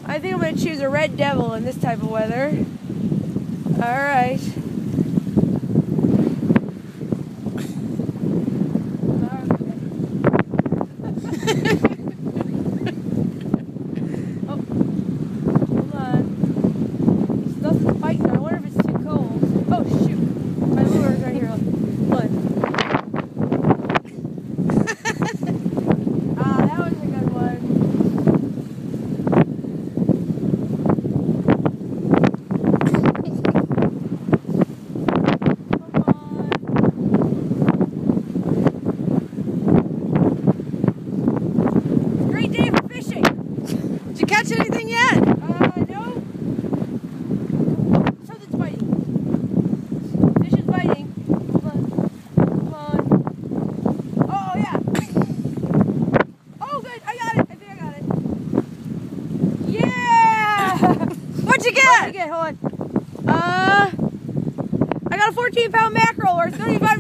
I think I'm going to choose a red devil in this type of weather. Alright. Oh, hold on. He still fighting. I wonder if it's too cold. Oh, shoot. My lure's right here. Hold on. Ah, that was a good one. Great day for fishing. Did you catch anything yet? No. Something's biting. Fish is biting. Hold on. Come on. Oh, yeah. Oh, good. I got it. I think I got it. Yeah! What'd you What did I get? get? Hold on. I got a 14-pound mackerel worth $35.